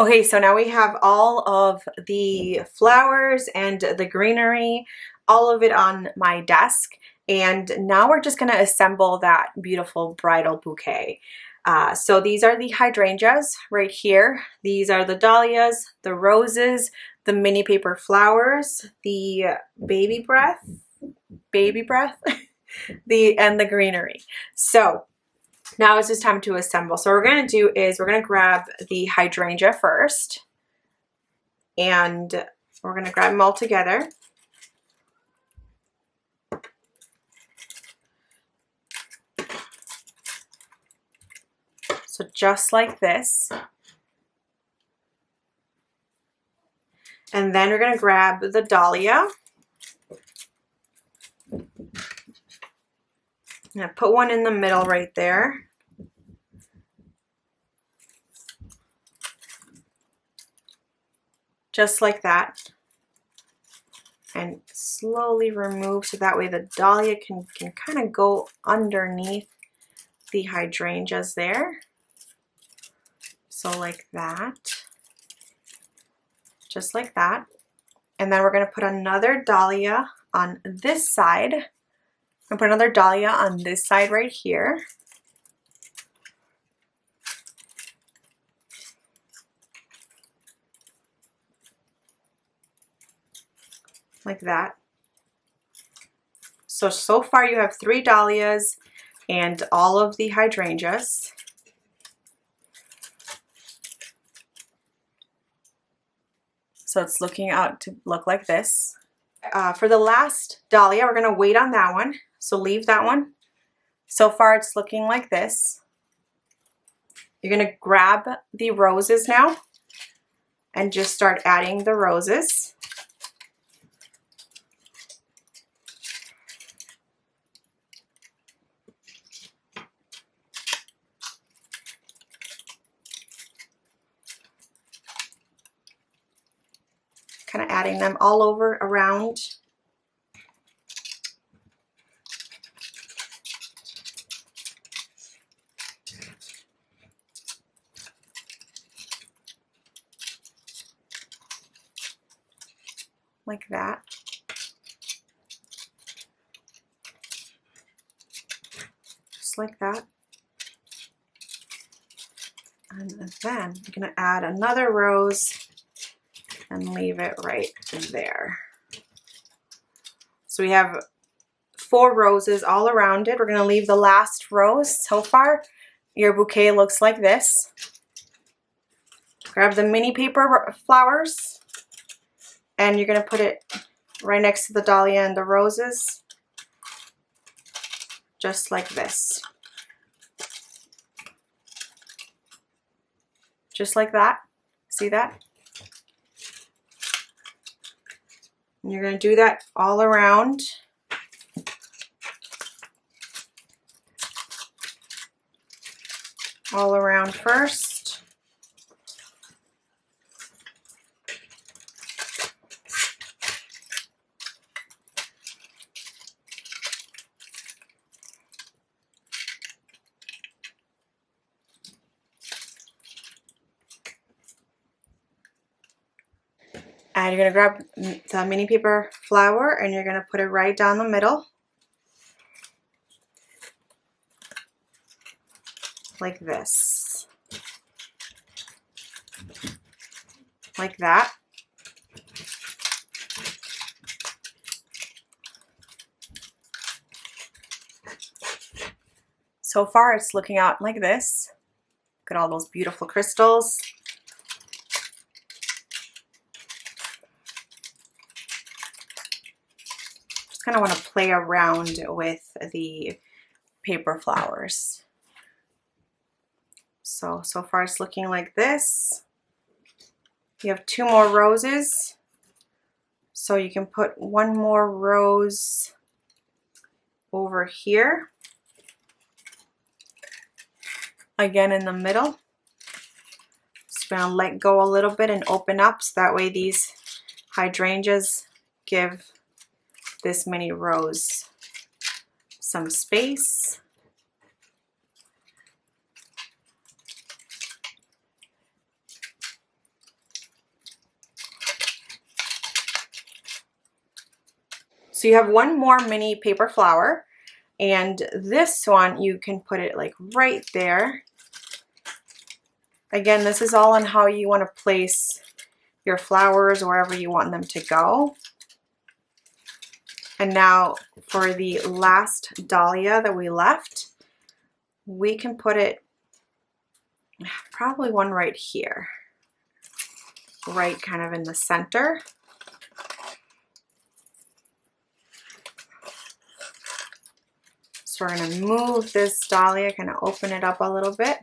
Okay, so now we have all of the flowers and the greenery, all of it on my desk. And now we're just gonna assemble that beautiful bridal bouquet. So these are the hydrangeas right here. These are the dahlias, the roses, the mini paper flowers, the baby breath, and the greenery. So now it's just time to assemble. So what we're gonna do is we're gonna grab the hydrangea first, and we're gonna grab them all together. So just like this. And then we're gonna grab the dahlia. I'm gonna put one in the middle right there. Just like that. And slowly remove so that way the dahlia can kind of go underneath the hydrangeas there. So like that. Just like that. And then we're gonna put another dahlia on this side. I'm gonna put another dahlia on this side right here. Like that. So far you have 3 dahlias and all of the hydrangeas. So it's looking out to look like this. For the last dahlia, we're gonna wait on that one. So leave that one. So far it's looking like this. You're gonna grab the roses now and just start adding the roses. Kind of adding them all over around. Like that. Just like that. And then I'm gonna add another rose and leave it right there. So we have 4 roses all around it. We're gonna leave the last rose. So far, your bouquet looks like this. Grab the mini paper flowers and you're gonna put it right next to the dahlia and the roses. Just like this. Just like that. See that? And you're going to do that all around. All around first. And you're going to grab the mini paper flower and you're going to put it right down the middle. Like this. Like that. So far it's looking out like this. Look at all those beautiful crystals. Just kind of want to play around with the paper flowers. So far it's looking like this. You have 2 more roses. So you can put 1 more rose over here. Again in the middle. Just gonna let go a little bit and open up so that way these hydrangeas give this mini rose some space. So you have one more mini paper flower, and this one you can put it like right there. Again, this is all on how you want to place your flowers wherever you want them to go. And now for the last dahlia that we left, we can put it, probably one right here, right kind of in the center. So we're going to move this dahlia, kind of open it up a little bit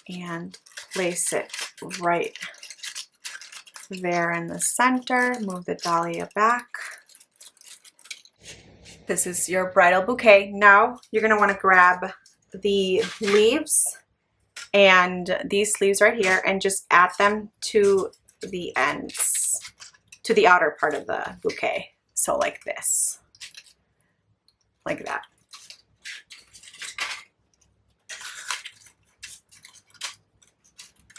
and place it right there in the center. Move the dahlia back. This is your bridal bouquet. Now you're going to want to grab the leaves and these sleeves right here and just add them to the ends, to the outer part of the bouquet. So like this, like that.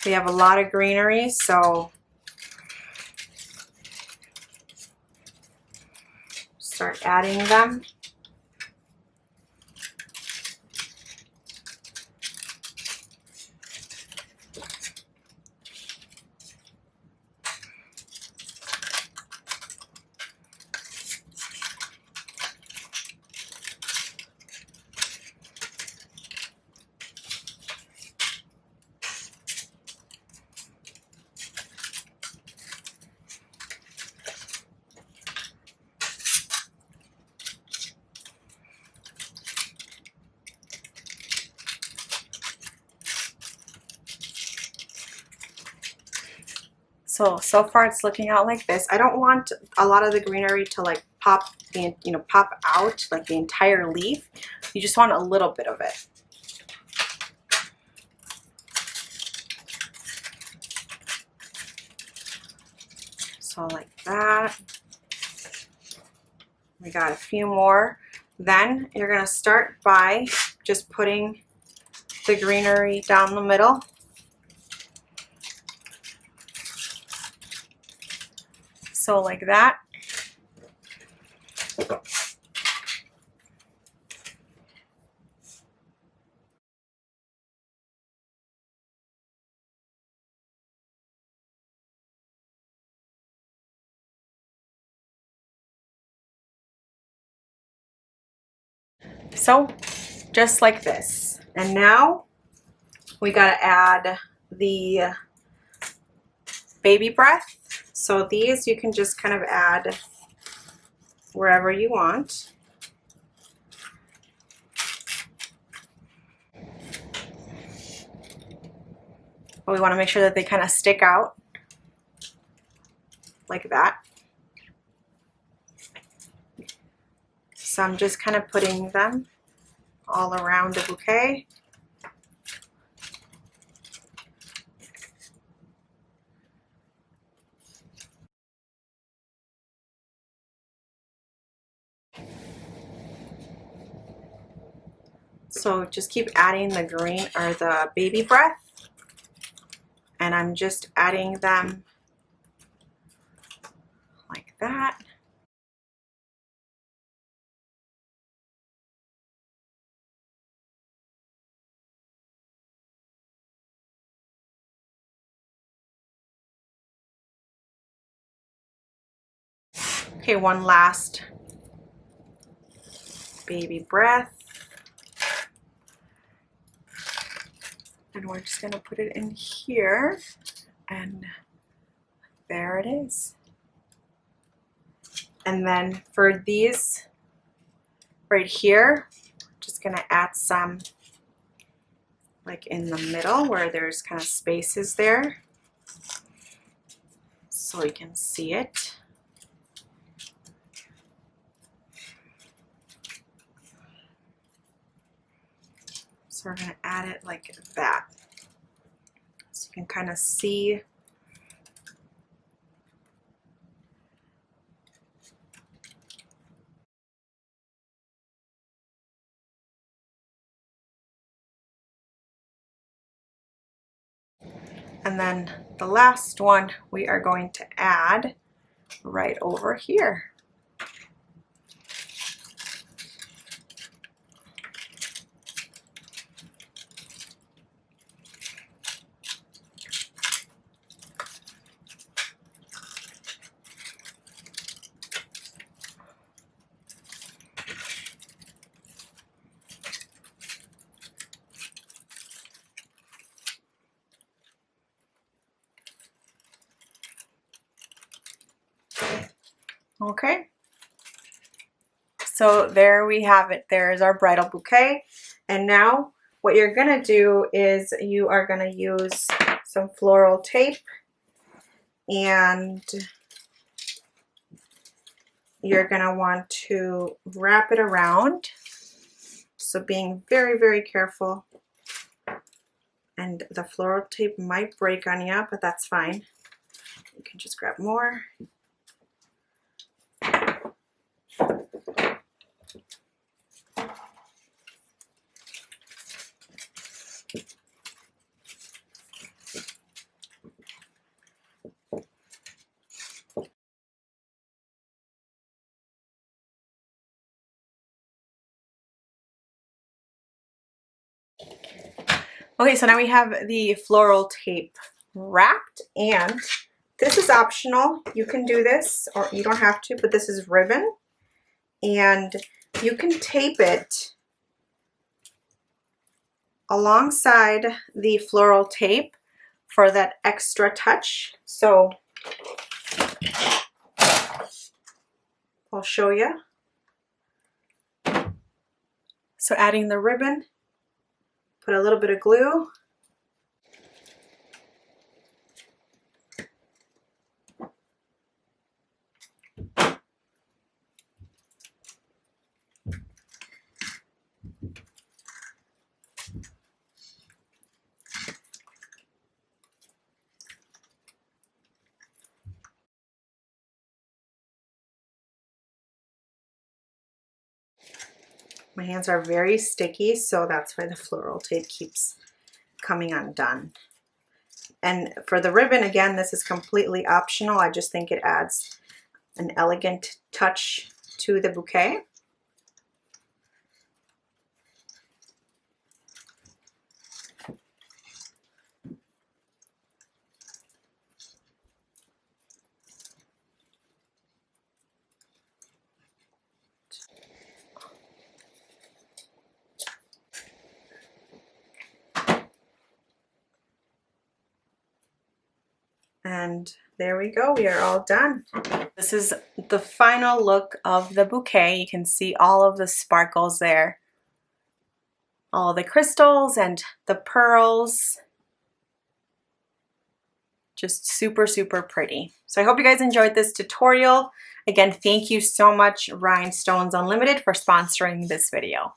We have a lot of greenery, so start adding them. So far it's looking out like this. I don't want a lot of the greenery to like pop out like the entire leaf. You just want a little bit of it. So like that. We got a few more. Then you're gonna start by just putting the greenery down the middle. So like that. So just like this. And now we gotta add the baby breath. So these you can just kind of add wherever you want. But we want to make sure that they kind of stick out like that. So I'm just kind of putting them all around the bouquet. So just keep adding the green or the baby breath, and I'm just adding them like that. Okay, one last baby breath. And we're just gonna put it in here, and there it is. And then for these right here, just gonna add some like in the middle where there's kind of spaces there so you can see it. So we're gonna add it like that. So you can kind of see and then the last one we are going to add right over here. Okay. So there we have it. There is our bridal bouquet. And now what you're going to do is you are going to use some floral tape, and you're going to want to wrap it around. So being very, very careful. And the floral tape might break on you, but that's fine. You can just grab more. Okay, so now we have the floral tape wrapped, and this is optional. You can do this, or you don't have to, but this is ribbon, and you can tape it alongside the floral tape for that extra touch. So I'll show you. So adding the ribbon, put a little bit of glue. My hands are very sticky, so that's why the floral tape keeps coming undone. And for the ribbon, again, this is completely optional. I just think it adds an elegant touch to the bouquet. And there we go, we are all done. This is the final look of the bouquet. You can see all of the sparkles there. All the crystals and the pearls. Just super, super pretty. So I hope you guys enjoyed this tutorial. Again, thank you so much, Rhinestones Unlimited, for sponsoring this video.